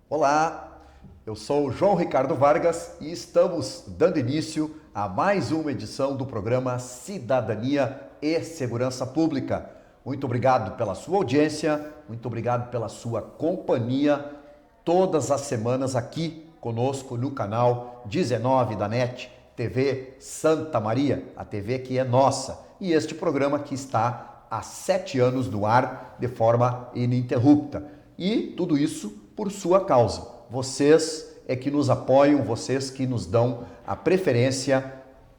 Olá, eu sou o João Ricardo Vargas e estamos dando início a mais uma edição do programa Cidadania e Segurança Pública. Muito obrigado pela sua audiência, muito obrigado pela sua companhia todas as semanas aqui conosco no canal 19 da NET, TV Santa Maria, a TV que é nossa. E este programa que está há 7 anos no ar de forma ininterrupta. E tudo isso por sua causa. Vocês é que nos apoiam, vocês que nos dão a preferência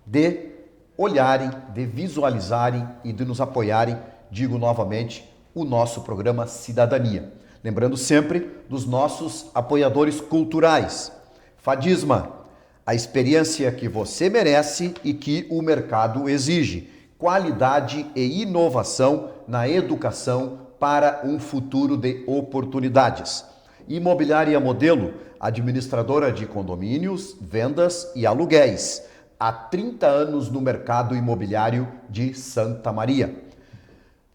de olharem, de visualizarem e de nos apoiarem, digo novamente, o nosso programa Cidadania. Lembrando sempre dos nossos apoiadores culturais. Fadisma, a experiência que você merece e que o mercado exige. Qualidade e inovação na educação para um futuro de oportunidades. Imobiliária Modelo, administradora de condomínios, vendas e aluguéis. Há 30 anos no mercado imobiliário de Santa Maria.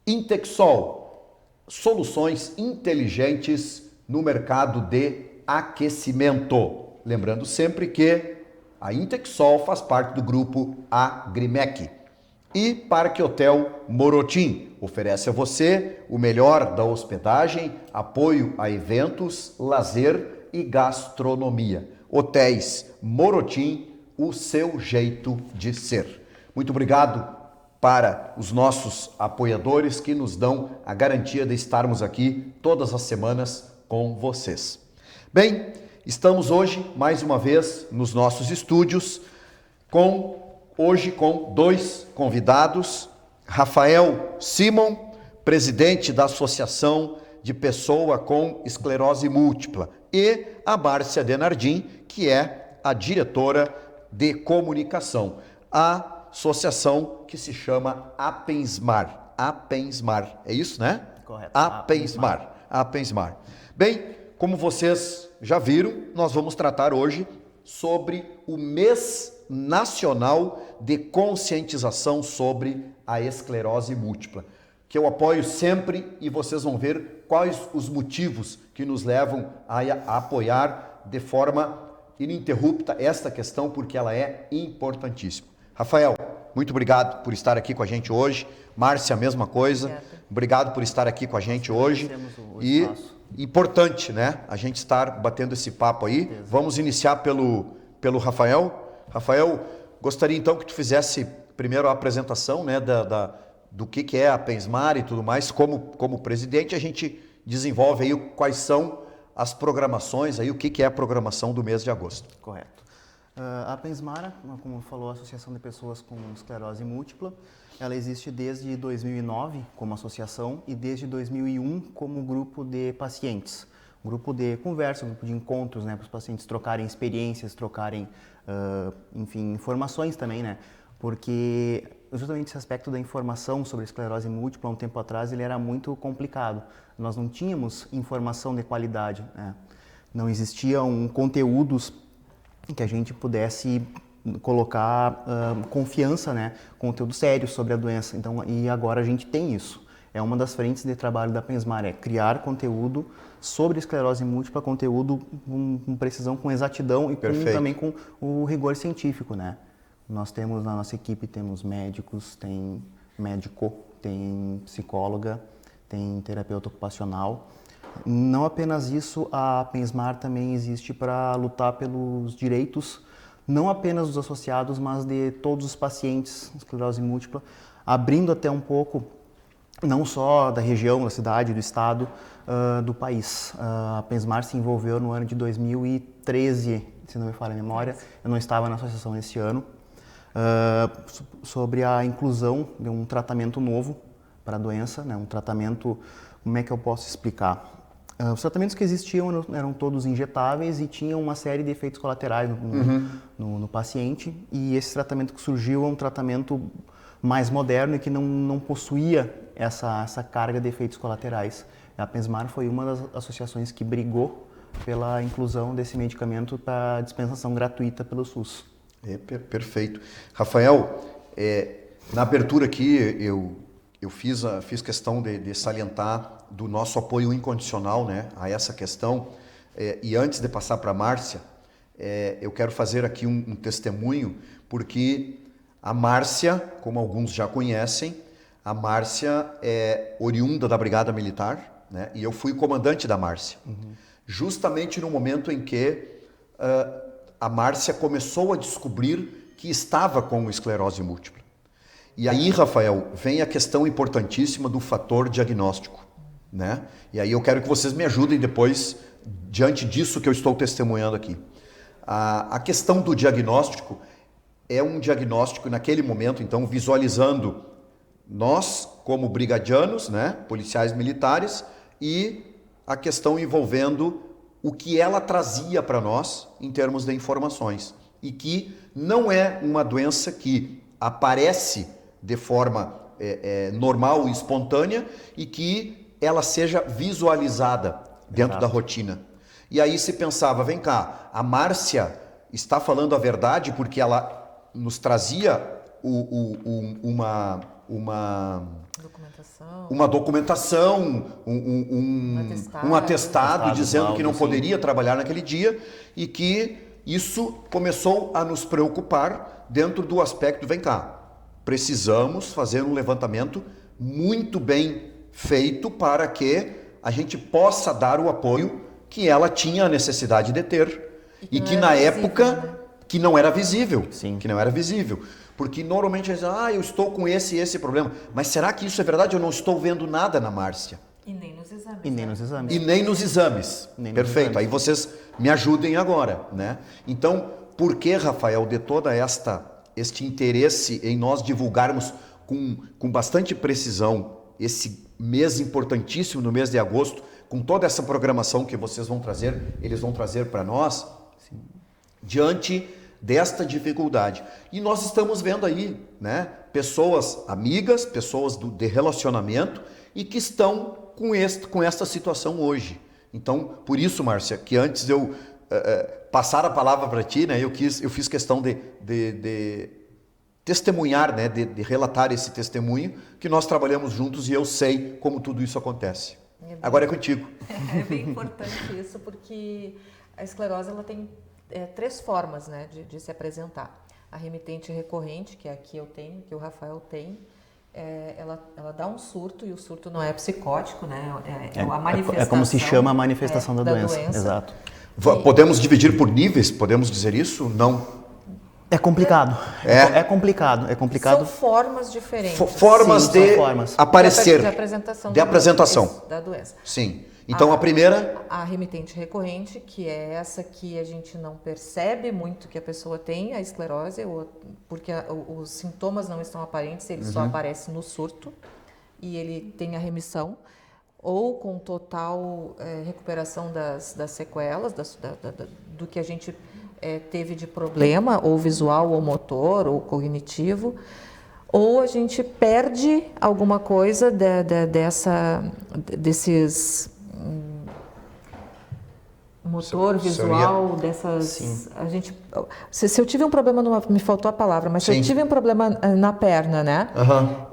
Intexol, soluções inteligentes no mercado de aquecimento. Lembrando sempre que a Intexol faz parte do grupo Agrimec. E Parque Hotel Morotim oferece a você o melhor da hospedagem, apoio a eventos, lazer e gastronomia. Hotéis Morotim, o seu jeito de ser. Muito obrigado para os nossos apoiadores que nos dão a garantia de estarmos aqui todas as semanas com vocês. Bem, estamos hoje mais uma vez nos nossos estúdios hoje com 2 convidados, Rafael Simon, presidente da Associação de Pessoa com Esclerose Múltipla, e a Márcia Denardim, que é a diretora de comunicação. A associação que se chama Apensmar. Apensmar, é isso, né? Correto. Apensmar. Bem, como vocês já viram, nós vamos tratar hoje sobre o mês nacional de conscientização sobre a esclerose múltipla, que eu apoio sempre e vocês vão ver quais os motivos que nos levam a apoiar de forma ininterrupta esta questão, porque ela é importantíssima. Rafael, muito obrigado por estar aqui com a gente hoje. Márcia, a mesma coisa. Obrigado por estar aqui com a gente hoje. E importante, né? A gente estar batendo esse papo aí. Vamos iniciar pelo Rafael. Rafael, gostaria então que tu fizesse primeiro a apresentação, né, do que é a Apensmar e tudo mais. Como presidente, a gente desenvolve aí quais são as programações, aí, o que é a programação do mês de agosto. Correto. A Apensmar, como falou, a Associação de Pessoas com Esclerose Múltipla, ela existe desde 2009 como associação e desde 2001 como grupo de pacientes. Grupo de conversa, grupo de encontros, né, para os pacientes trocarem experiências, trocarem, enfim, informações também, né? Porque justamente esse aspecto da informação sobre a esclerose múltipla, um tempo atrás, ele era muito complicado. Nós não tínhamos informação de qualidade, né? Não existiam conteúdos que a gente pudesse colocar confiança, né? Conteúdo sério sobre a doença. Então, e agora a gente tem isso. É uma das frentes de trabalho da Apensmar, é criar conteúdo sobre esclerose múltipla, conteúdo com precisão, com exatidão e também com o rigor científico, né? Nós temos na nossa equipe, temos médicos, tem médico, tem psicóloga, tem terapeuta ocupacional. Não apenas isso, a Apensmar também existe para lutar pelos direitos, não apenas dos associados, mas de todos os pacientes com esclerose múltipla, abrindo até um pouco não só da região, da cidade, do estado, do país. A Apensmar se envolveu no ano de 2013, se não me falha a memória, eu não estava na associação nesse ano, sobre a inclusão de um tratamento novo para a doença, né? Um tratamento, como é que eu posso explicar? Os tratamentos que existiam eram todos injetáveis e tinham uma série de efeitos colaterais no paciente, e esse tratamento que surgiu é um tratamento mais moderno e que não possuía essa carga de efeitos colaterais. A Apensmar foi uma das associações que brigou pela inclusão desse medicamento para dispensação gratuita pelo SUS. Perfeito. Rafael, na abertura aqui eu fiz questão de salientar do nosso apoio incondicional, né, a essa questão. E antes de passar para a Márcia, eu quero fazer aqui um testemunho, porque a Márcia, como alguns já conhecem, a Márcia é oriunda da Brigada Militar, né? E eu fui comandante da Márcia. Justamente no momento em que a Márcia começou a descobrir que estava com esclerose múltipla. E aí, Rafael, vem a questão importantíssima do fator diagnóstico, né? E aí eu quero que vocês me ajudem depois, diante disso que eu estou testemunhando aqui. A questão do diagnóstico é um diagnóstico naquele momento, então, visualizando nós como brigadianos, né, policiais militares, e a questão envolvendo o que ela trazia para nós em termos de informações. E que não é uma doença que aparece de forma normal e espontânea e que ela seja visualizada dentro da rotina. E aí se pensava, vem cá, a Márcia está falando a verdade porque ela nos trazia uma documentação, um atestado dizendo que não poderia trabalhar naquele dia, e que isso começou a nos preocupar dentro do aspecto, vem cá, precisamos fazer um levantamento muito bem feito para que a gente possa dar o apoio que ela tinha a necessidade de ter e que na época que não era visível, que não era visível. Porque normalmente a gente diz, eu estou com esse problema. Mas será que isso é verdade? Eu não estou vendo nada na Márcia. E nem nos exames. E nem nos exames. E nem nos exames. Perfeito. Exames. Aí vocês me ajudem agora, né? Então, por que, Rafael, de toda este interesse em nós divulgarmos com bastante precisão esse mês importantíssimo, no mês de agosto, com toda essa programação que vocês vão trazer, eles vão trazer para nós, diante desta dificuldade. E nós estamos vendo aí, né, pessoas amigas, pessoas de relacionamento e que estão com esta situação hoje. Então, por isso, Márcia, que antes de eu passar a palavra para ti, né, eu fiz questão de testemunhar, né, de relatar esse testemunho, que nós trabalhamos juntos e eu sei como tudo isso acontece. Agora é contigo. É bem importante isso, porque a esclerose ela tem 3 formas, né, de se apresentar. A remitente recorrente, que aqui eu tenho, que o Rafael tem, ela dá um surto, e o surto não é psicótico, né? A manifestação. É como se chama a manifestação da doença. Exato. Podemos dividir por níveis? Podemos dizer isso? Não. É complicado. É complicado. São formas diferentes. Formas de aparecer. De apresentação da doença. Sim. Então a primeira... A remitente recorrente, que é essa que a gente não percebe muito que a pessoa tem a esclerose, porque os sintomas não estão aparentes, ele só aparece no surto e ele tem a remissão, ou com total recuperação das sequelas, do que a gente teve de problema, ou visual, ou motor, ou cognitivo, ou a gente perde alguma coisa desses... motor, visual, dessas... Sim. A gente, se eu tive um problema, me faltou a palavra, mas se eu tive um problema na perna, né?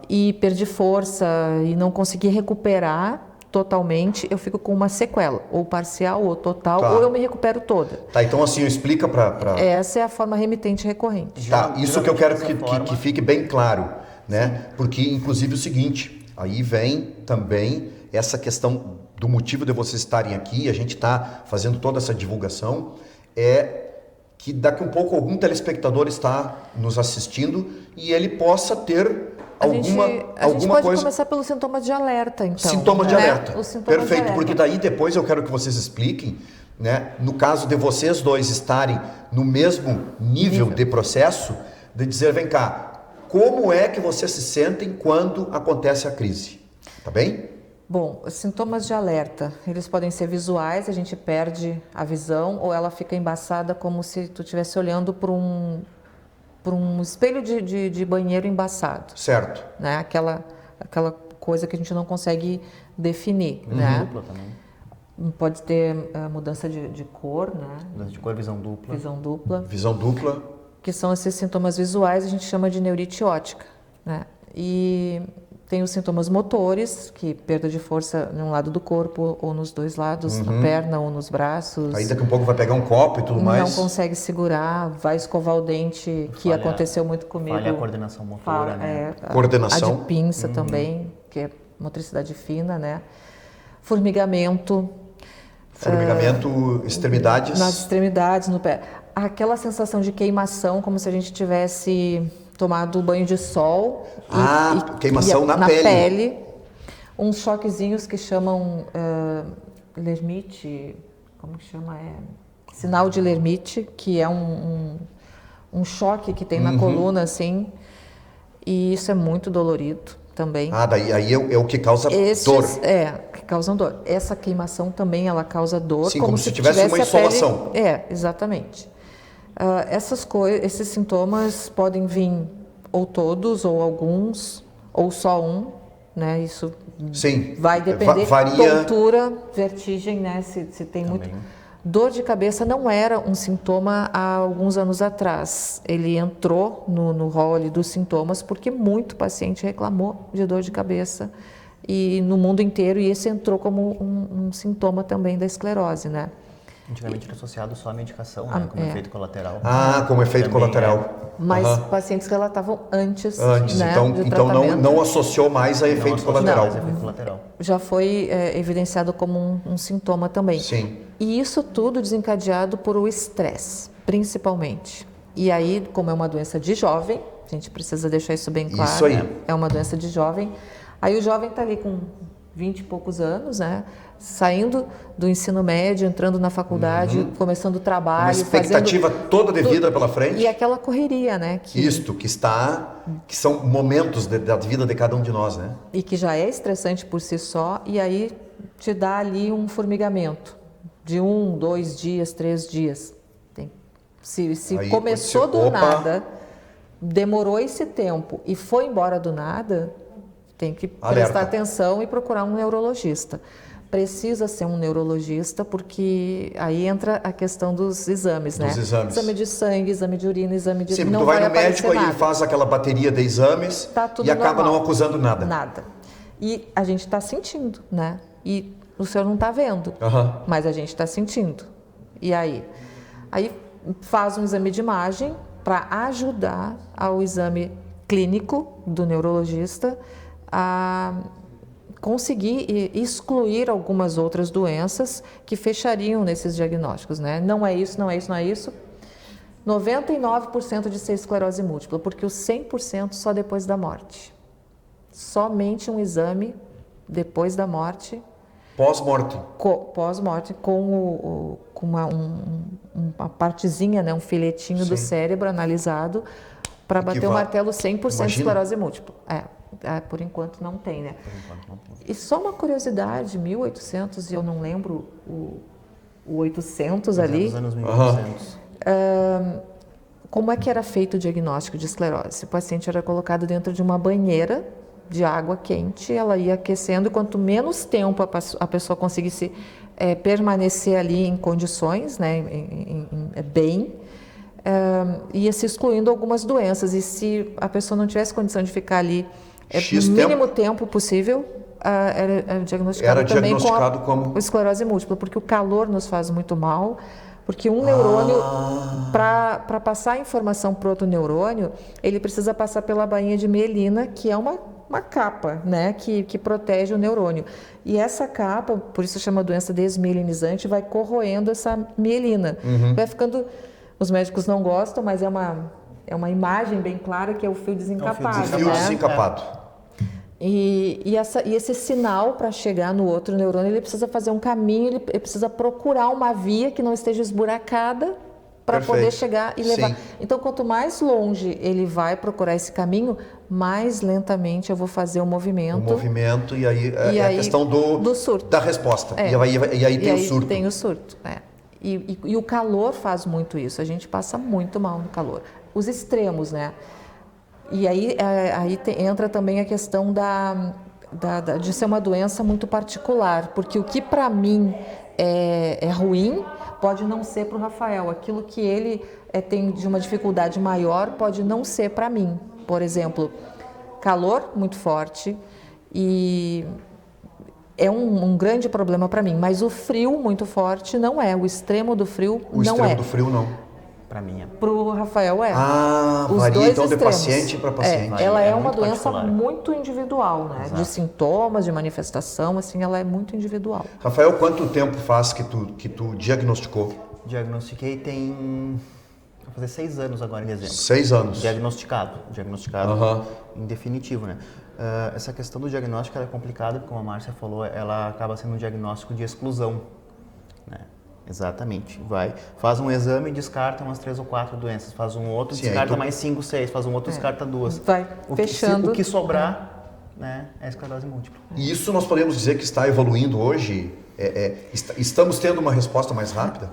E perdi força e não consegui recuperar totalmente, eu fico com uma sequela, ou parcial, ou total, ou eu me recupero toda. Tá, então assim, explica para... Essa é a forma remitente recorrente. Tá, isso que eu quero que fique bem claro, né? Porque, inclusive, o seguinte, aí vem também essa questão do motivo de vocês estarem aqui, a gente está fazendo toda essa divulgação, que daqui a um pouco algum telespectador está nos assistindo e ele possa ter a gente pode começar pelos sintomas de alerta, então. Sintomas de alerta. Os sintomas Perfeito, de alerta. porque daí depois eu quero que vocês expliquem, né, no caso de vocês dois estarem no mesmo nível de processo, de dizer, vem cá, como é que vocês se sentem quando acontece a crise? Tá bem? Bom, os sintomas de alerta, eles podem ser visuais, a gente perde a visão, ou ela fica embaçada como se tu estivesse olhando para um espelho de banheiro embaçado. Certo. Né? Aquela coisa que a gente não consegue definir. Né? Dupla também. Pode ter mudança de cor, né? Mudança de cor, visão dupla. Visão dupla. Que são esses sintomas visuais, a gente chama de neurite óptica. Né? E Tem os sintomas motores, que perda de força em um lado do corpo ou nos dois lados, na perna ou nos braços. Aí daqui a pouco vai pegar um copo e tudo mais. Não consegue segurar, vai escovar o dente, que aconteceu muito comigo. Falha a coordenação motora, né? Coordenação. A de pinça também, que é motricidade fina, né? Formigamento. Formigamento, extremidades. Nas extremidades, no pé. Aquela sensação de queimação, como se a gente tivesse tomado banho de sol. Queimação na pele. Uns choquezinhos que chamam Lermite, como que chama? Sinal de Lermite, que é um choque que tem na coluna, assim. E isso é muito dolorido também. Daí aí é o que causa dor. Que causam dor. Essa queimação também, ela causa dor. Sim, como se tivesse uma insolação. Exatamente. Esses sintomas podem vir ou todos, ou alguns, ou só um, né? Isso Sim, vai depender. varia. Tontura, vertigem, né? Se tem Também. muito. Dor de cabeça não era um sintoma há alguns anos atrás. Ele entrou no rol ali dos sintomas porque muito paciente reclamou de dor de cabeça e no mundo inteiro, e esse entrou como um sintoma também da esclerose, né? Antigamente era associado só à medicação, né? Como efeito colateral. Como efeito Também colateral. Mas pacientes relatavam antes, né, então tratamento. não associou mais a efeito colateral. Não, efeito colateral. Já foi evidenciado como um sintoma também. Sim. E isso tudo desencadeado por o estresse, principalmente. E aí, como é uma doença de jovem, a gente precisa deixar isso bem claro. Isso aí. É uma doença de jovem. Aí o jovem está ali com 20 e poucos anos, né? Saindo do ensino médio, entrando na faculdade, começando o trabalho. Uma expectativa toda de vida pela frente. E aquela correria, né? Que são momentos da vida de cada um de nós, né? E que já é estressante por si só, e aí te dá ali um formigamento de 1, 2 dias, 3 dias. Se Aí, começou do nada, demorou esse tempo e foi embora do nada, tem que prestar atenção e procurar um neurologista. Precisa ser um neurologista, porque aí entra a questão dos exames, né? Exames. Exame de sangue, exame de urina, exame de... Sim, não tu vai vai no médico nada. e faz aquela bateria de exames Tudo e acaba normal. não acusando nada. Nada. E a gente está sentindo, né? E o senhor não está vendo, mas a gente está sentindo. E aí? Aí faz um exame de imagem para ajudar ao exame clínico do neurologista a conseguir excluir algumas outras doenças que fechariam nesses diagnósticos, né? Não é isso, não é isso, não é isso. 99% de ser esclerose múltipla, porque o 100% só depois da morte. Somente um exame depois da morte. Pós-morte. Pós-morte, com uma partezinha, né, um filetinho do cérebro analisado para bater o martelo 100% esclerose múltipla. Por enquanto não tem, né? E só uma curiosidade, 1800, e eu não lembro o 800 ali. Nos anos 1800. Como é que era feito o diagnóstico de esclerose? O paciente era colocado dentro de uma banheira de água quente, ela ia aquecendo, e quanto menos tempo a pessoa conseguisse permanecer ali em condições, né, bem, ia se excluindo algumas doenças. E se a pessoa não tivesse condição de ficar ali no mínimo tempo possível, era diagnosticado também com esclerose múltipla, porque o calor nos faz muito mal. Porque um neurônio, para passar a informação para outro neurônio, ele precisa passar pela bainha de mielina, que é uma capa, né, que protege o neurônio. E essa capa, por isso chama doença desmielinizante, vai corroendo essa mielina. Vai ficando... Os médicos não gostam, mas é uma imagem bem clara, que é o fio desencapado. O fio desencapado. E esse sinal, para chegar no outro neurônio, ele precisa fazer um caminho, ele precisa procurar uma via que não esteja esburacada para poder chegar e levar. Sim. Então, quanto mais longe ele vai procurar esse caminho, mais lentamente eu vou fazer o movimento. O movimento, e aí é a questão do surto. Da resposta. E aí tem o surto. Tem o surto, E o calor faz muito isso, a gente passa muito mal no calor. Os extremos, né? E aí entra também a questão de ser uma doença muito particular, porque o que para mim é ruim pode não ser para o Rafael. Aquilo que ele tem de uma dificuldade maior pode não ser para mim. Por exemplo, calor muito forte, E é um grande problema para mim, mas o frio muito forte não é, o extremo do frio O não extremo é. do frio, não. Para mim é. Para o Rafael é. Ah, Os varia dois então de extremos. paciente para paciente. Ela é uma muito doença particular. muito individual, né? Exato. De sintomas, de manifestação, assim, ela é muito individual. Rafael, quanto tempo faz que tu diagnosticou? Diagnostiquei vai fazer 6 anos agora em dezembro. 6 anos. Diagnosticado Aham. em definitivo, né? Essa questão do diagnóstico ela é complicada, porque como a Márcia falou, ela acaba sendo um diagnóstico de exclusão, né? Exatamente. Faz um exame e descarta umas 3 ou 4 doenças, faz um outro, Sim, descarta aí tu- mais 5, 6, faz um outro, descarta 2. Vai fechando. O que sobrar, né, é a esclerose múltipla. E isso nós podemos dizer que está evoluindo hoje? Estamos tendo uma resposta mais rápida?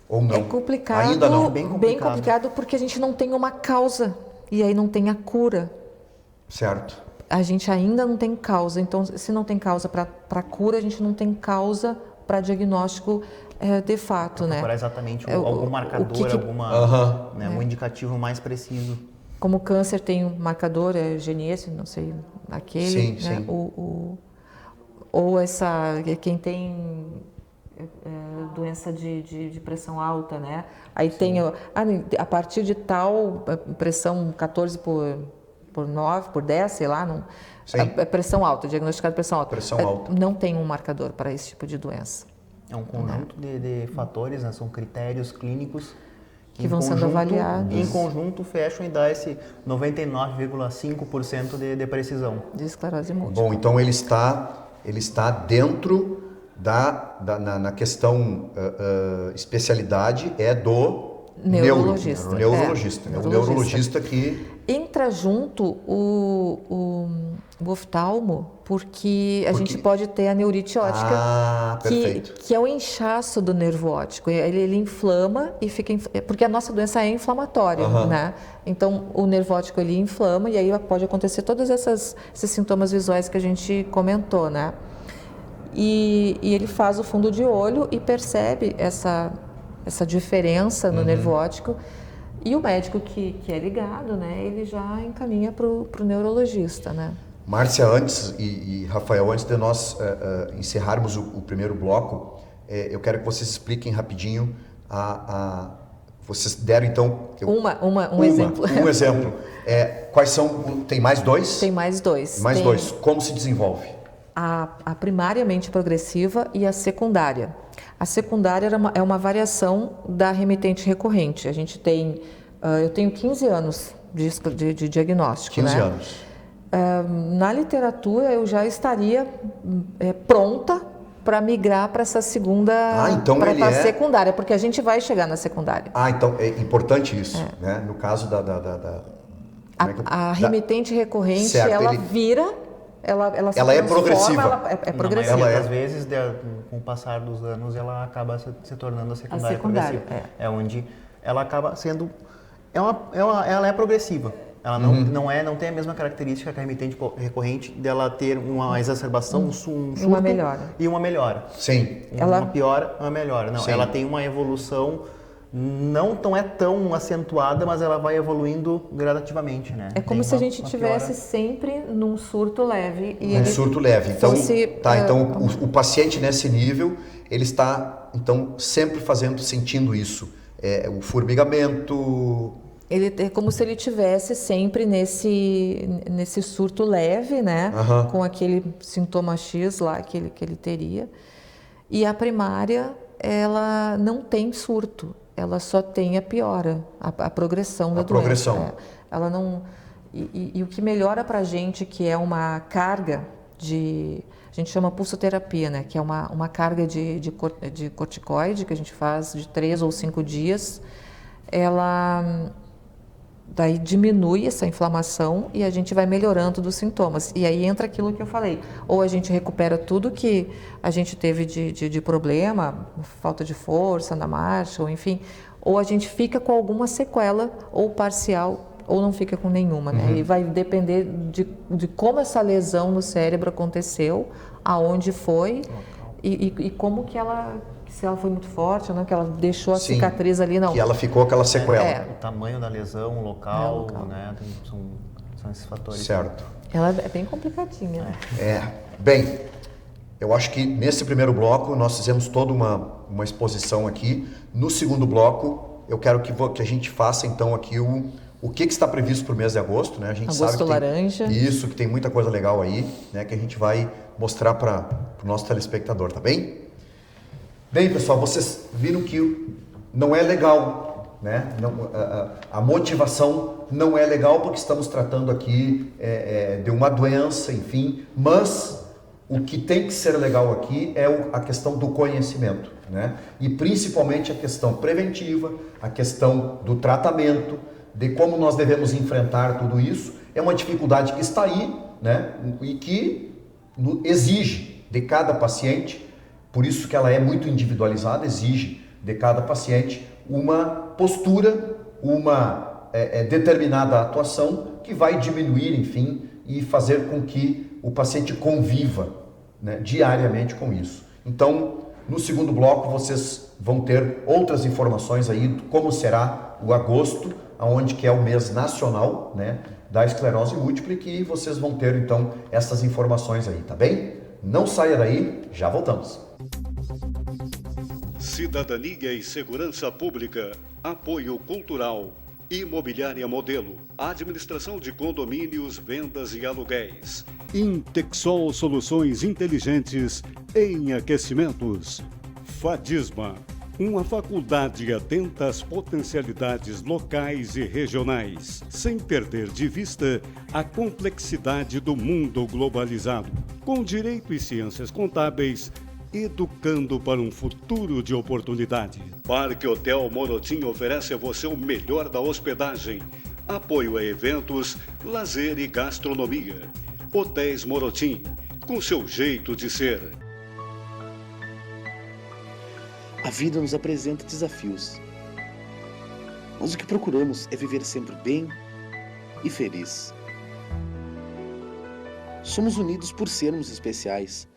Ou não? É complicado, Ainda não. Bem bem complicado. complicado porque a gente não tem uma causa e aí não tem a cura. Certo. A gente ainda não tem causa, então se não tem causa para cura, a gente não tem causa para diagnóstico de fato, né? Procurar exatamente É, algum marcador, Aham. um indicativo mais preciso. Como o câncer tem um marcador, GNS, não sei, aquele, Sim, né? sim. Ou quem tem doença de pressão alta, né? Aí tem a partir de tal pressão 14 por 9, por 10, sei lá, não, Sim. pressão alta, diagnosticado pressão alta. Pressão alta. Não tem um marcador para esse tipo de doença. É um conjunto de fatores, né? São critérios clínicos Que vão sendo avaliados. Em conjunto fecham e dá esse 99,5% de precisão. De esclerose múltipla. Bom, então ele está dentro na questão especialidade do Neurologista. Neurologista. É o neurologista que... Entra junto o oftalmo, porque a gente pode ter a neurite óptica, Ah, perfeito. que é o inchaço do nervo óptico. Ele inflama e fica... Porque a nossa doença é inflamatória, Aham. né? Então, o nervo óptico ele inflama e aí pode acontecer todos esses sintomas visuais que a gente comentou, né? E ele faz o fundo de olho e percebe essa diferença no nervo óptico. E o médico que é ligado, né, ele já encaminha para o neurologista, né? Márcia, antes e Rafael, antes de nós encerrarmos o primeiro bloco, eu quero que vocês expliquem rapidinho vocês deram então... Um exemplo. Um exemplo. Quais são... Tem mais dois? Tem mais dois. Mais Tem dois. Como se desenvolve? a primariamente progressiva e a secundária. A secundária é uma variação da remitente recorrente. A gente tem... eu tenho 15 anos de diagnóstico, 15 né? anos. Na literatura, eu já estaria pronta para migrar para essa segunda, então para ele a secundária, porque a gente vai chegar na secundária. Então é importante isso, né? No caso A remitente recorrente, certo, ela vira, ela se ela é transforma, progressiva. ela é progressiva. Na maioria das vezes, com o passar dos anos, ela acaba se tornando a secundária progressiva. É onde ela acaba sendo... Ela é progressiva. Ela não tem a mesma característica que a remitente recorrente dela ter uma exacerbação, um surto uma melhora. E uma melhora. Sim. Uma piora, uma melhora. Não, Sim. ela tem uma evolução não tão acentuada, mas ela vai evoluindo gradativamente, né? É como se a gente tivesse sempre num surto leve. Um surto leve. Então, fosse, o paciente nesse nível, ele está então sempre sentindo isso. O formigamento... Ele é como se ele tivesse sempre nesse surto leve, né? Aham. Com aquele sintoma X lá que ele teria. E a primária, ela não tem surto, ela só tem a piora, a progressão da doença. Progressão. Ela não... E o que melhora para a gente, que é uma carga a gente chama pulsoterapia, né? Que é uma carga de corticoide que a gente faz de 3 ou 5 dias. Ela... Daí diminui essa inflamação e a gente vai melhorando dos sintomas. E aí entra aquilo que eu falei. Ou a gente recupera tudo que a gente teve de problema, falta de força na marcha, ou enfim. Ou a gente fica com alguma sequela, ou parcial, ou não fica com nenhuma, né? E vai depender de como essa lesão no cérebro aconteceu, aonde foi e como que ela... Se ela foi muito forte ou não, que ela deixou a cicatriz ali, não. Que ela ficou aquela sequela. O tamanho da lesão, o local. Né? São esses fatores. Certo. Ela é bem complicadinha. Bem, eu acho que nesse primeiro bloco nós fizemos toda uma exposição aqui. No segundo bloco, eu quero que a gente faça então aqui o que está previsto para o mês de agosto, né? A gente sabe que laranja. Isso, que tem muita coisa legal aí, né? Que a gente vai mostrar para o nosso telespectador, tá bem? Bem, pessoal, vocês viram que não é legal, né? A motivação não é legal porque estamos tratando aqui de uma doença, enfim, mas o que tem que ser legal aqui é a questão do conhecimento, né? E principalmente a questão preventiva, a questão do tratamento, de como nós devemos enfrentar tudo isso. É uma dificuldade que está aí, né? E que exige de cada paciente, por isso que ela é muito individualizada, exige de cada paciente uma postura, uma determinada atuação que vai diminuir, enfim, e fazer com que o paciente conviva, né, diariamente com isso. Então, no segundo bloco, vocês vão ter outras informações aí de como será o agosto, onde que é o mês nacional, né, da esclerose múltipla, e que vocês vão ter, então, essas informações aí, tá bem? Não saia daí, já voltamos. Cidadania e Segurança Pública, Apoio Cultural, Imobiliária Modelo, Administração de Condomínios, Vendas e Aluguéis, Intexol Soluções Inteligentes em Aquecimentos, Fadisma, uma faculdade atenta às potencialidades locais e regionais, sem perder de vista a complexidade do mundo globalizado, com direito e ciências contábeis, educando para um futuro de oportunidade. Parque Hotel Morotim oferece a você o melhor da hospedagem, apoio a eventos, lazer e gastronomia. Hotéis Morotim, com seu jeito de ser. A vida nos apresenta desafios, mas o que procuramos é viver sempre bem e feliz. Somos unidos por sermos especiais.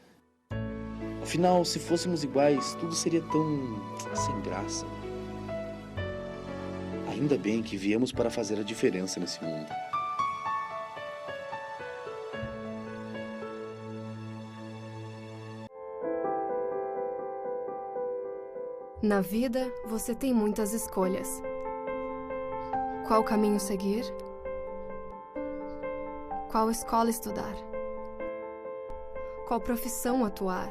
Afinal, se fôssemos iguais, tudo seria tão sem graça. Ainda bem que viemos para fazer a diferença nesse mundo. Na vida, você tem muitas escolhas. Qual caminho seguir? Qual escola estudar? Qual profissão atuar?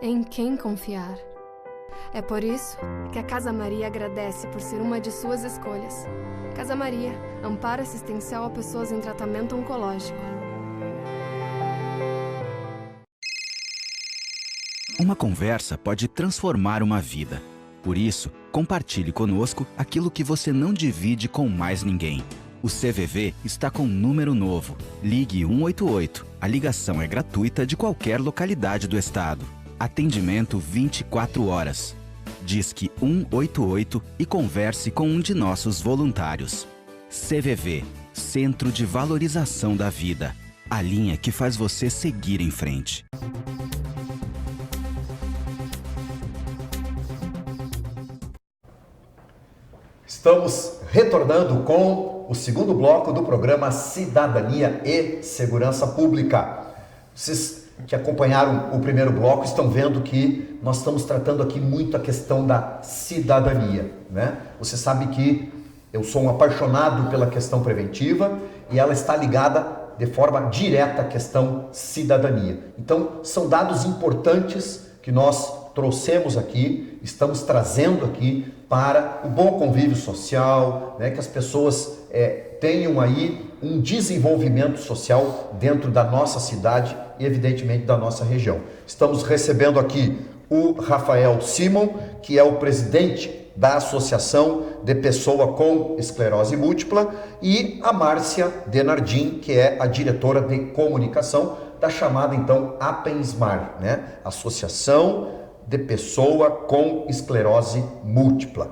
Em quem confiar? É por isso que a Casa Maria agradece por ser uma de suas escolhas. Casa Maria, amparo assistencial a pessoas em tratamento oncológico. Uma conversa pode transformar uma vida. Por isso, compartilhe conosco aquilo que você não divide com mais ninguém. O CVV está com um número novo. Ligue 188. A ligação é gratuita de qualquer localidade do estado. Atendimento 24 horas. Disque 188 e converse com um de nossos voluntários. CVV, Centro de Valorização da Vida. A linha que faz você seguir em frente. Estamos retornando com o segundo bloco do programa Cidadania e Segurança Pública. Vocês que acompanharam o primeiro bloco estão vendo que nós estamos tratando aqui muito a questão da cidadania, né? Você sabe que eu sou um apaixonado pela questão preventiva e ela está ligada de forma direta à questão cidadania. Então, são dados importantes que nós trouxemos aqui, estamos trazendo aqui para o bom convívio social, né, que as pessoas tenham aí um desenvolvimento social dentro da nossa cidade e, evidentemente, da nossa região. Estamos recebendo aqui o Rafael Simon, que é o presidente da Associação de Pessoa com Esclerose Múltipla, e a Márcia Denardim, que é a diretora de comunicação da chamada, então, APENSMAR, né? Associação de Pessoa com Esclerose Múltipla.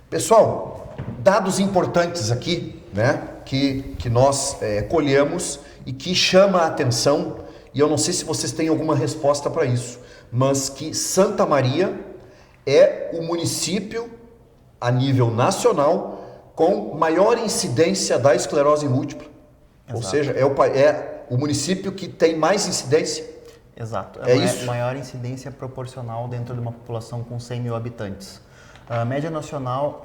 Pessoal, dados importantes aqui, né, que nós colhemos e que chama a atenção, e eu não sei se vocês têm alguma resposta para isso, mas que Santa Maria é o município a nível nacional com maior incidência da esclerose múltipla. Ou Exato. seja, é o município que tem mais incidência. Exato. É a isso? maior incidência proporcional dentro de uma população com 100 mil habitantes. A média nacional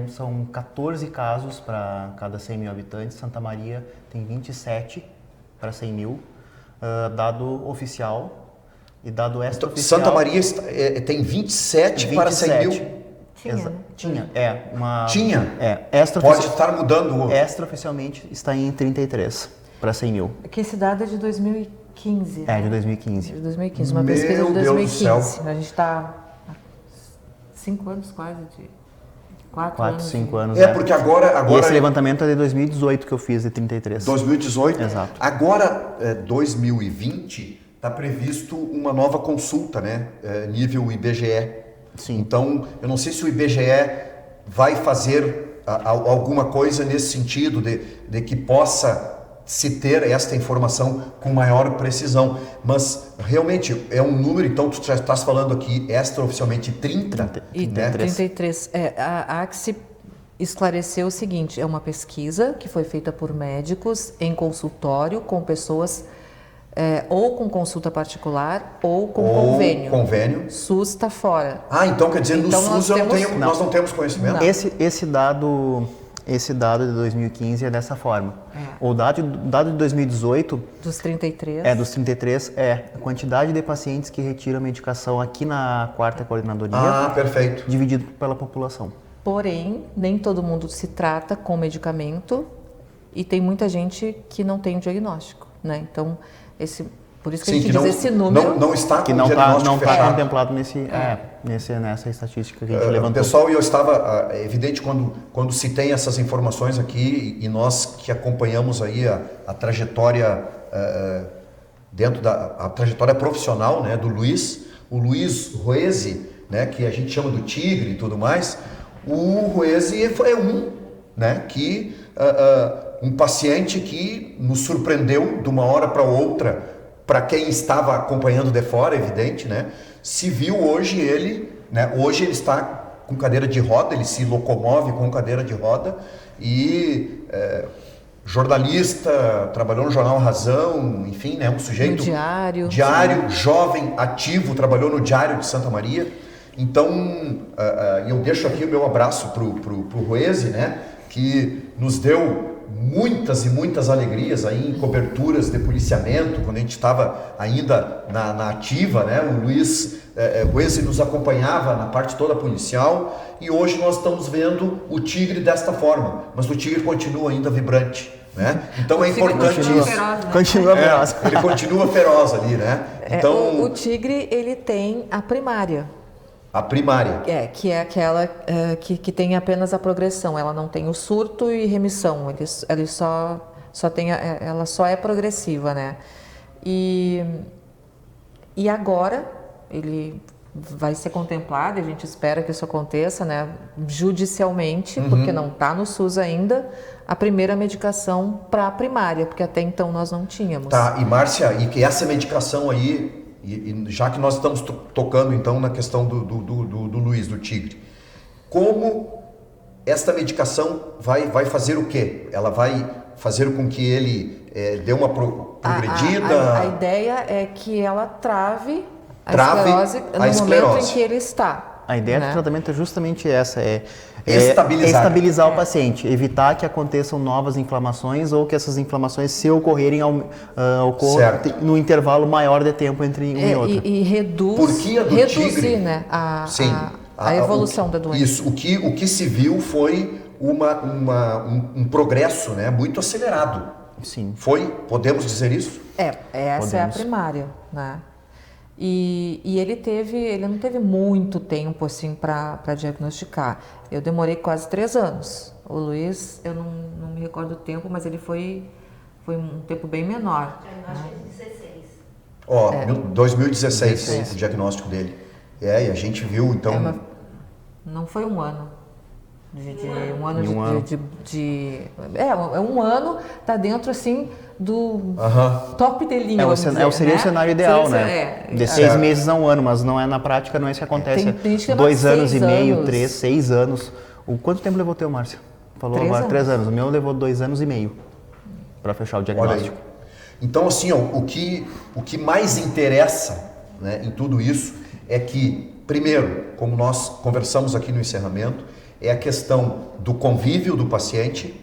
são 14 casos para cada 100 mil habitantes. Santa Maria tem 27 para 100 mil, dado oficial e dado extraoficial. Santa Maria tem 27 para 100 mil. Tinha. Tinha? Extraoficial, Pode estar mudando. extraoficialmente está em 33 para 100 mil. Que esse dado é de 2015. É, de 2015. De 2015, uma Meu pesquisa de Deus do 2015. céu. A gente está há 5 anos quase, de 4 4, anos. 5 anos. É porque agora E esse levantamento é de 2018 que eu fiz, de 33. 2018. Exato. Agora, 2020, está previsto uma nova consulta, né? Nível IBGE. Sim. Então, eu não sei se o IBGE vai fazer alguma coisa nesse sentido, de que possa se ter esta informação com maior precisão. Mas, realmente, é um número, então, tu já estás falando aqui extraoficialmente 30, E né? 33. Há que se esclarecer o seguinte, é uma pesquisa que foi feita por médicos em consultório com pessoas ou com consulta particular ou com convênio. Convênio. SUS está fora. Ah, então quer dizer, Então, no nós SUS temos- nós não temos conhecimento? Não. Esse dado de 2015 é dessa forma. O dado de 2018 Dos 33. dos 33 a quantidade de pacientes que retiram a medicação aqui na 4ª coordenadoria, Ah, perfeito. dividido pela população. Porém, nem todo mundo se trata com medicamento e tem muita gente que não tem o diagnóstico, né? Então, por isso que a gente diz esse número. não está Que com não o diagnóstico está fechado. contemplado nessa estatística que a gente levantou. Pessoal, eu estava, é evidente, quando se tem essas informações aqui e nós que acompanhamos aí a trajetória a trajetória profissional, né, do Luiz, o Luiz Roese, né, que a gente chama do Tigre e tudo mais, o Roese é um paciente que nos surpreendeu de uma hora para outra, para quem estava acompanhando de fora, evidente, né? Se viu hoje ele, né? Hoje ele está com cadeira de roda, ele se locomove com cadeira de roda e jornalista, trabalhou no jornal Razão, enfim, né? Um sujeito... No Diário. Jovem, ativo, trabalhou no Diário de Santa Maria. Então, eu deixo aqui o meu abraço pro Roese, né? Que nos deu muitas e muitas alegrias aí em coberturas de policiamento, quando a gente estava ainda na ativa, né? O Luiz Roese nos acompanhava na parte toda policial e hoje nós estamos vendo o Tigre desta forma, mas o Tigre continua ainda vibrante, né? Então é importante continua isso. feroz, né? Continua feroz. Ele continua feroz ali, né? Então, O Tigre, ele tem a primária. a primária. Que é aquela que tem apenas a progressão, ela não tem o surto e remissão, ele só tem, ela só é progressiva, né? E agora ele vai ser contemplado, a gente espera que isso aconteça, né? Judicialmente, porque não está no SUS ainda, a primeira medicação para a primária, porque até então nós não tínhamos. Tá, e Márcia, e que essa medicação aí, e já que nós estamos tocando então na questão do Luiz, do Tigre, como esta medicação vai fazer o quê? Ela vai fazer com que ele dê uma progredida? A ideia é que ela trave a esclerose a no esclerose. momento em que ele está. A ideia né? do tratamento é justamente essa, Estabilizar. o paciente, evitar que aconteçam novas inflamações ou que essas inflamações, se ocorrerem, ocorram Certo. no intervalo maior de tempo entre um e outro. E reduz, Porque a do reduzir tigre, né, sim, a evolução da doença. Isso, o que se viu foi um progresso, né, muito acelerado. Sim. Podemos dizer isso? Essa é a primária, né? E ele não teve muito tempo assim para diagnosticar. Eu demorei quase 3 anos. O Luiz, eu não me recordo o tempo, mas ele foi um tempo bem menor. Ó, 2016 o diagnóstico dele. E a gente viu, então... Não foi um ano. Um ano Um ano. um ano, tá dentro assim do top de linha. Seria o cenário ideal, né? De 6 Certo. meses a 1 ano, mas não é na prática, não é isso que acontece. Tem gente que 2 leva anos 6 e meio, anos. 3, 6 anos. Quanto tempo levou teu, Márcio? Falou 3 agora anos. 3 anos. O meu levou 2 anos e meio. para fechar o Olha diagnóstico. aí. Então, assim, ó, o que mais interessa, né, em tudo isso é que, primeiro, como nós conversamos aqui no encerramento, é a questão do convívio do paciente.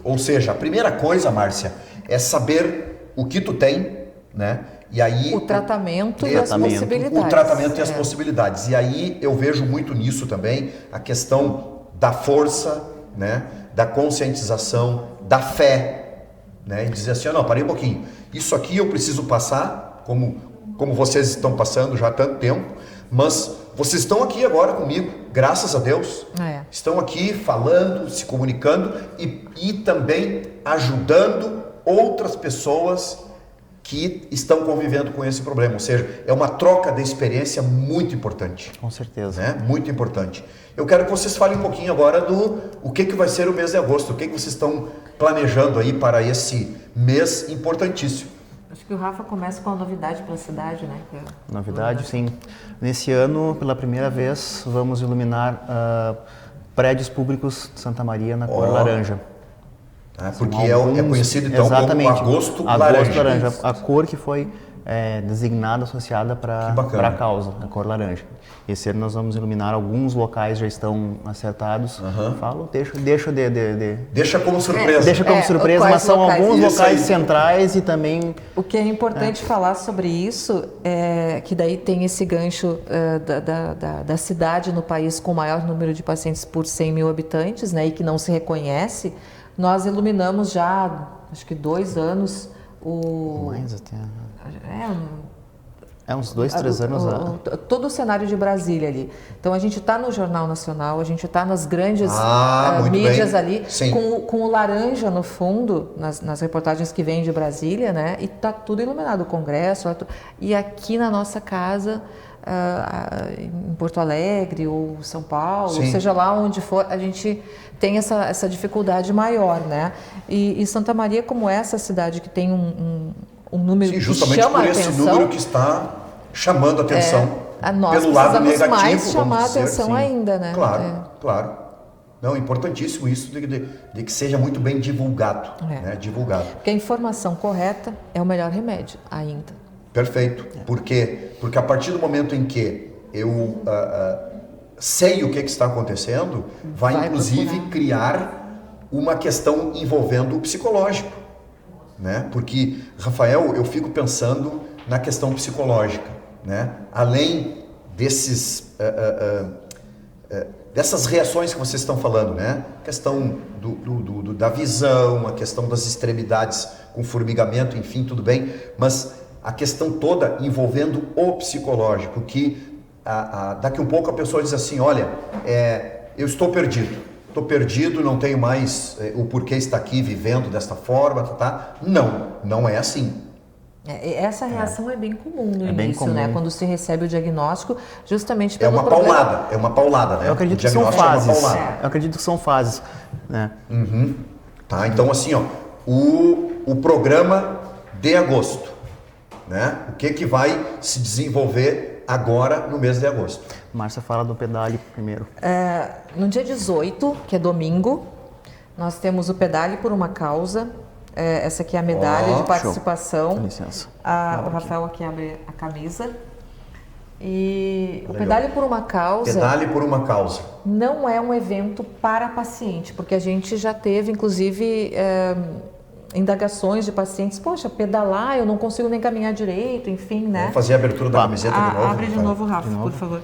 Ou seja, a primeira coisa, Márcia, é saber o que tu tem, né? E aí O tratamento e as possibilidades. o tratamento e as possibilidades. E aí eu vejo muito nisso também a questão da força, né? Da conscientização, da fé, né? E dizer assim, não, parei um pouquinho. Isso aqui eu preciso passar, como vocês estão passando já há tanto tempo, mas vocês estão aqui agora comigo, graças a Deus. Estão aqui falando, se comunicando e também ajudando outras pessoas que estão convivendo com esse problema. Ou seja, é uma troca de experiência muito importante. Com certeza. Né? Muito importante. Eu quero que vocês falem um pouquinho agora do o que vai ser o mês de agosto, o que vocês estão planejando aí para esse mês importantíssimo. Acho que o Rafa começa com a novidade para a cidade, né? Novidade, sim. Nesse ano, pela primeira vez, vamos iluminar prédios públicos de Santa Maria na cor laranja. Porque é conhecido então como agosto laranja. A cor que foi designada, associada para a causa, a cor laranja. Esse ano nós vamos iluminar alguns locais, já estão acertados. Falo, Deixa como surpresa. Deixa como surpresa, mas são alguns locais centrais e também... O que é importante falar sobre isso é que daí tem esse gancho da cidade no país com o maior número de pacientes por 100 mil habitantes, né, e que não se reconhece. Nós iluminamos já, acho que 2 anos, Mais até... uns 2, 3 anos. Todo o cenário de Brasília ali. Então a gente está no Jornal Nacional, a gente está nas grandes mídias ali, com o laranja no fundo, nas reportagens que vêm de Brasília, né? E está tudo iluminado, o Congresso. E aqui na nossa casa, em Porto Alegre ou São Paulo, seja lá onde for, a gente tem essa dificuldade maior, né? E Santa Maria, como essa cidade que tem um número que chama a atenção... Justamente por esse número que está chamando a atenção. Nós pelo lado negativo, mais chamar a atenção ainda, né? Claro. Não, importantíssimo isso de que seja muito bem divulgado. Né? Divulgado. Porque a informação correta é o melhor remédio ainda. Perfeito. Por quê? Porque a partir do momento em que eu sei o que está acontecendo, vai inclusive criar uma questão envolvendo o psicológico. Né? Porque, Rafael, eu fico pensando na questão psicológica, né? Além dessas reações que vocês estão falando, né? A questão da visão, a questão das extremidades com formigamento, enfim, tudo bem, mas a questão toda envolvendo o psicológico, que daqui um pouco a pessoa diz assim, olha, eu estou perdido, não tenho mais o porquê estar aqui vivendo desta forma, tá? Não é assim. Essa reação é bem comum no início, né? Quando se recebe o diagnóstico, justamente pelo É uma paulada, né? Eu acredito que são fases. Eu acredito que são fases, né? Tá, então assim, ó, o programa de agosto, né? O que vai se desenvolver agora no mês de agosto? Márcia fala do pedale primeiro. No dia 18, que é domingo, nós temos o Pedale por uma Causa. Essa aqui é a medalha de participação. Com licença. O Rafael aqui abre a camisa. E o Pedale por uma Causa... Pedale por uma Causa. Não é um evento para paciente, porque a gente já teve, inclusive, indagações de pacientes. Poxa, pedalar, eu não consigo nem caminhar direito, enfim, né? Vamos fazer a abertura da camiseta de novo. Abre de novo, Rafa, por favor.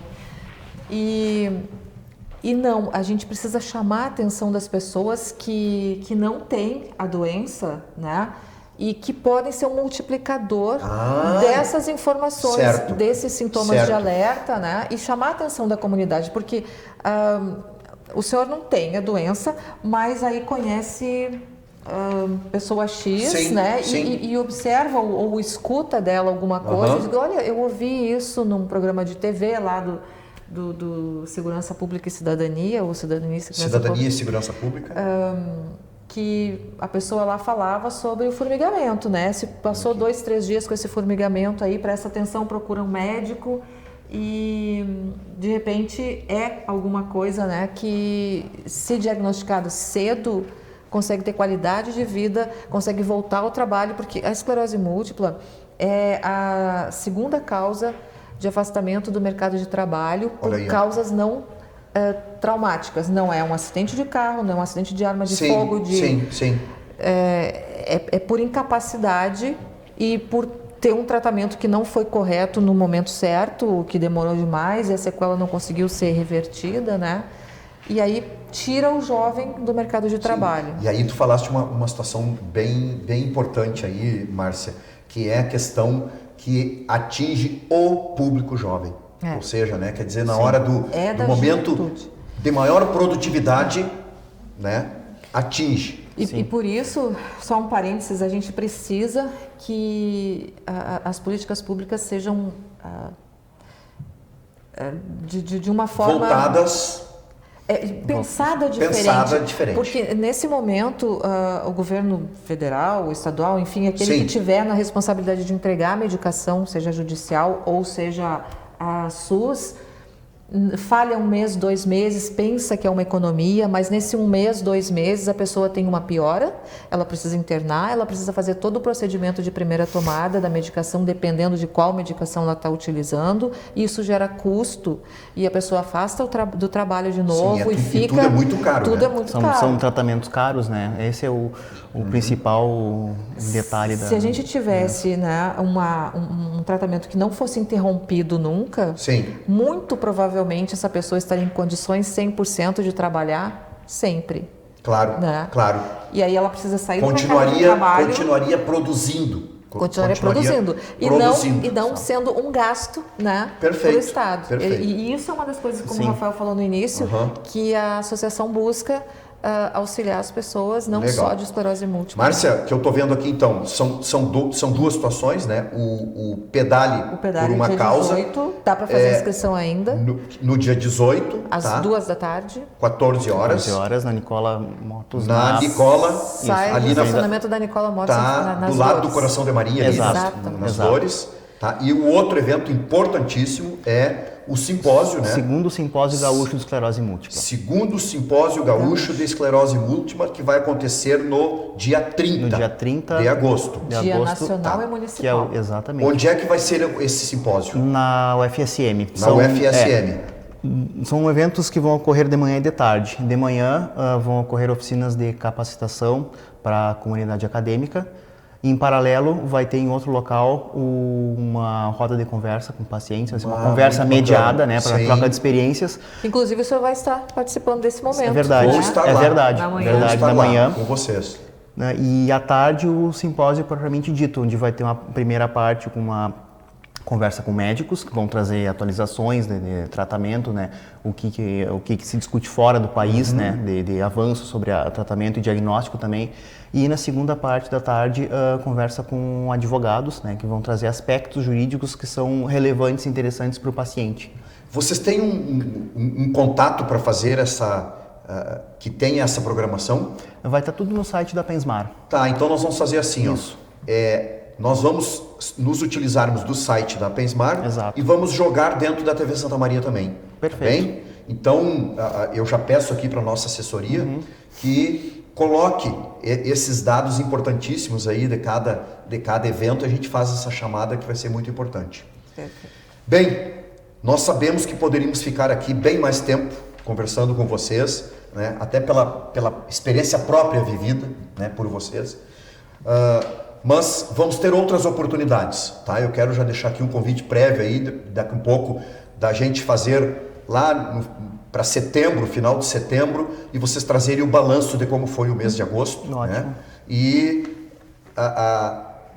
E não, a gente precisa chamar a atenção das pessoas que não têm a doença, né? E que podem ser um multiplicador dessas informações, desses sintomas de alerta, né? E chamar a atenção da comunidade, porque o senhor não tem a doença, mas aí conhece pessoa X, né? E observa ou escuta dela alguma coisa e diz, olha, eu ouvi isso num programa de TV lá do Segurança Pública e Cidadania, ou Cidadania e Segurança Pública, que a pessoa lá falava sobre o formigamento, né? Se passou 2, 3 dias com esse formigamento aí, presta atenção, procura um médico e de repente é alguma coisa, né? Que se diagnosticado cedo consegue ter qualidade de vida, consegue voltar ao trabalho, porque a esclerose múltipla é a segunda causa de afastamento do mercado de trabalho por causas não traumáticas. Não é um acidente de carro, não é um acidente de arma de fogo. Sim. É por incapacidade e por ter um tratamento que não foi correto no momento certo, que demorou demais e a sequela não conseguiu ser revertida, né? E aí tira o jovem do mercado de trabalho. E aí tu falaste uma situação bem importante aí, Márcia, que é a questão que atinge o público jovem. Ou seja, né, quer dizer, na hora do momento juventude. De maior produtividade, né, atinge. E por isso, só um parênteses, a gente precisa que as políticas públicas sejam de uma forma... voltadas... Pensada diferente. Porque nesse momento, o governo federal, o estadual, enfim, aquele que tiver na responsabilidade de entregar a medicação, seja judicial ou seja a SUS, falha 1 mês, 2 meses, pensa que é uma economia, mas nesse 1 mês, 2 meses a pessoa tem uma piora, ela precisa internar, ela precisa fazer todo o procedimento de primeira tomada da medicação, dependendo de qual medicação ela está utilizando, e isso gera custo, e a pessoa afasta do trabalho de novo e fica... tudo é muito caro, tudo é muito caro. São tratamentos caros, né? Esse é o principal detalhe da... Se a gente tivesse né, um tratamento que não fosse interrompido nunca, muito provavelmente essa pessoa estaria em condições 100% de trabalhar sempre. Claro, né? claro. E aí ela precisa sair do mercado de trabalho. Continuaria produzindo. Continuaria produzindo. E não sendo um gasto, né, para o Estado. E isso é uma das coisas, como o Rafael falou no início, que a associação busca auxiliar as pessoas, não só de esclerose múltipla. Márcia, que eu estou vendo aqui então, são 2 situações, né? O pedale por uma dia causa. 18, dá para fazer inscrição ainda. No dia 18. Às 2 da tarde. 14 horas. 14 horas na Nicola Motos. Na Nicola. Sai ali no estacionamento da Nicola Motos. Do lado do Coração de Maria, nas Dores. Tá? E o outro evento importantíssimo é o simpósio, né? Segundo simpósio gaúcho de esclerose múltipla. Segundo simpósio gaúcho de esclerose múltipla, que vai acontecer no dia 30, no dia 30 de agosto. Dia nacional e municipal. Exatamente. Onde é que vai ser esse simpósio? Na UFSM. São eventos que vão ocorrer de manhã e de tarde. De manhã vão ocorrer oficinas de capacitação para a comunidade acadêmica. Em paralelo, vai ter em outro local uma roda de conversa com pacientes, uma conversa mediada, né, para troca de experiências. Inclusive, o senhor vai estar participando desse momento. É verdade, Vou estar lá. Verdade, na manhã. Com vocês. E à tarde, o simpósio propriamente dito, onde vai ter uma primeira parte com uma conversa com médicos que vão trazer atualizações de tratamento, né, o que se discute fora do país, né, de avanço sobre tratamento e diagnóstico também. E na segunda parte da tarde, conversa com advogados, né, que vão trazer aspectos jurídicos que são relevantes e interessantes para o paciente. Vocês têm um contato para fazer que tenha essa programação? Vai estar tudo no site da Pensmar. Tá, então nós vamos fazer assim, Isso. Nós vamos nos utilizarmos do site da Pensmar. Exato. E vamos jogar dentro da TV Santa Maria também. Perfeito. Bem? Então, eu já peço aqui para a nossa assessoria que coloque esses dados importantíssimos aí de cada evento. A gente faz essa chamada que vai ser muito importante. Perfeito. Bem, nós sabemos que poderíamos ficar aqui bem mais tempo conversando com vocês, né? Até pela experiência própria vivida, né, por vocês. Mas vamos ter outras oportunidades, tá? Eu quero já deixar aqui um convite prévio aí, daqui um pouco, da gente fazer lá para setembro, final de setembro, e vocês trazerem o balanço de como foi o mês de agosto. Ótimo. Né? E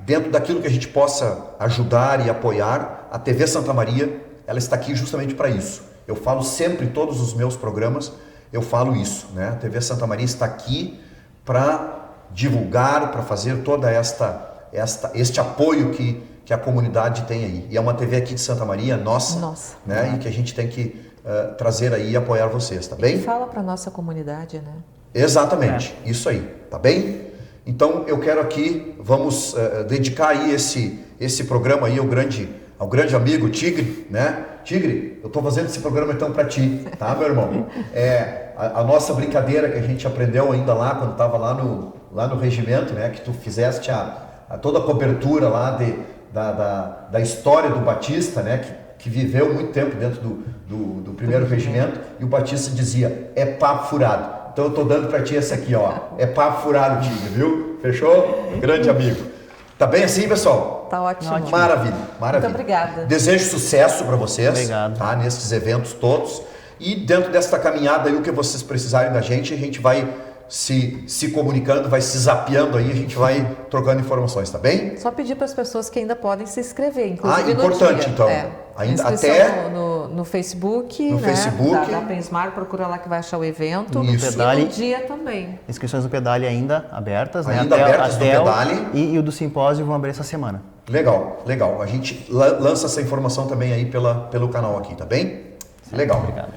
dentro daquilo que a gente possa ajudar e apoiar, a TV Santa Maria, ela está aqui justamente para isso. Eu falo sempre em todos os meus programas, eu falo isso, né? A TV Santa Maria está aqui para divulgar, para fazer toda este apoio que a comunidade tem aí. E é uma TV aqui de Santa Maria, nossa. Né? E que a gente tem que trazer aí e apoiar vocês, tá bem? E fala para nossa comunidade, né? Exatamente, isso aí, tá bem? Então eu quero aqui, vamos dedicar aí esse programa aí ao grande amigo Tigre, né? Tigre, eu estou fazendo esse programa então para ti, tá, meu irmão? a nossa brincadeira que a gente aprendeu ainda lá, quando estava lá no regimento, né? Que tu fizeste toda a cobertura lá da história do Batista, né? Que viveu muito tempo dentro do primeiro regimento, e o Batista dizia, é papo furado. Então eu tô dando para ti essa aqui, ó. É papo furado, Tigre, viu? Fechou? Grande amigo. Tá bem assim, pessoal? Tá ótimo. Maravilha, maravilha. Muito obrigada. Desejo sucesso para vocês. Obrigado. Tá? Nesses eventos todos. E dentro desta caminhada aí, o que vocês precisarem da gente, a gente vai se comunicando, vai se zapeando aí, a gente vai trocando informações, tá bem? Só pedir para as pessoas que ainda podem se inscrever, inclusive importante, no dia. então. Ainda até no Facebook, no né? Facebook. Da Pensmar, procura lá que vai achar o evento. Isso. Pedale. E no dia também. Inscrições do Pedale ainda abertas, né? Ainda abertas no Pedale. E o do simpósio vão abrir essa semana. Legal. A gente lança essa informação também aí pelo canal aqui, tá bem? Legal. Obrigado.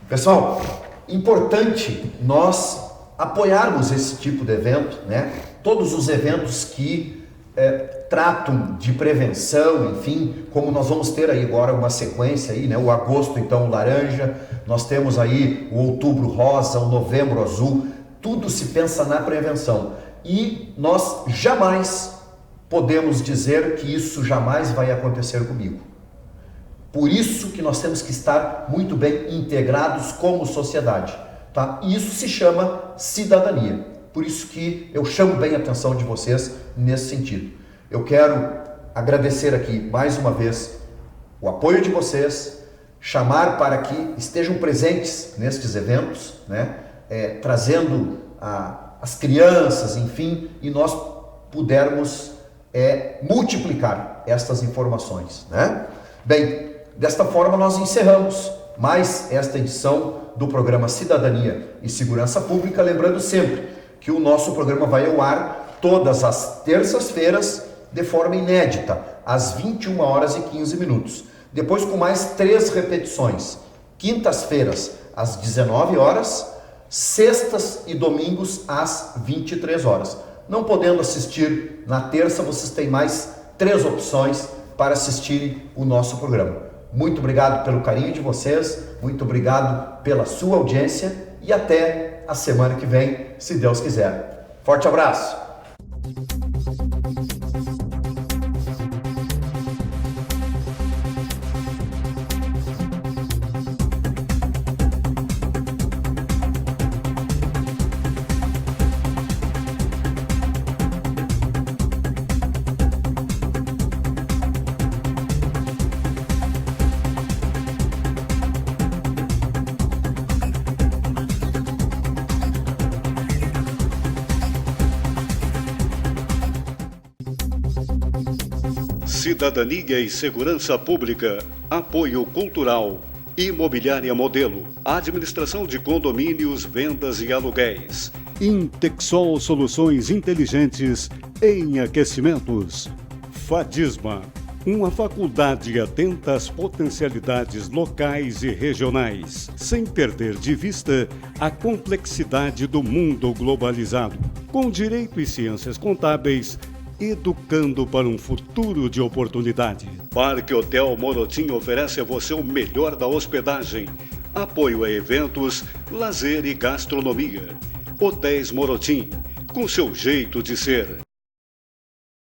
Pessoal, importante nós apoiarmos esse tipo de evento, né? Todos os eventos que tratam de prevenção, enfim, como nós vamos ter aí agora uma sequência aí, né? O agosto, então, o laranja, nós temos aí o outubro rosa, o novembro azul, tudo se pensa na prevenção. E nós jamais podemos dizer que isso jamais vai acontecer comigo. Por isso que nós temos que estar muito bem integrados como sociedade, tá? E isso se chama cidadania. Por isso que eu chamo bem a atenção de vocês nesse sentido. Eu quero agradecer aqui mais uma vez o apoio de vocês, chamar para que estejam presentes nestes eventos, né? Trazendo as crianças, enfim, e nós pudermos multiplicar estas informações, né? Bem, desta forma nós encerramos mais esta edição do programa Cidadania e Segurança Pública, lembrando sempre que o nosso programa vai ao ar todas as terças-feiras de forma inédita, às 21h15. Depois com mais 3 repetições, quintas-feiras às 19h, sextas e domingos às 23h. Não podendo assistir na terça, vocês têm mais 3 opções para assistirem o nosso programa. Muito obrigado pelo carinho de vocês, muito obrigado pela sua audiência e até a semana que vem, se Deus quiser. Forte abraço! Cidadania e Segurança Pública, Apoio Cultural, Imobiliária Modelo, Administração de Condomínios, Vendas e Aluguéis, Intexol Soluções Inteligentes em Aquecimentos, Fadisma, uma faculdade atenta às potencialidades locais e regionais, sem perder de vista a complexidade do mundo globalizado, com direito e ciências contábeis, educando para um futuro de oportunidade. Parque Hotel Morotim oferece a você o melhor da hospedagem, apoio a eventos, lazer e gastronomia. Hotéis Morotim, com seu jeito de ser.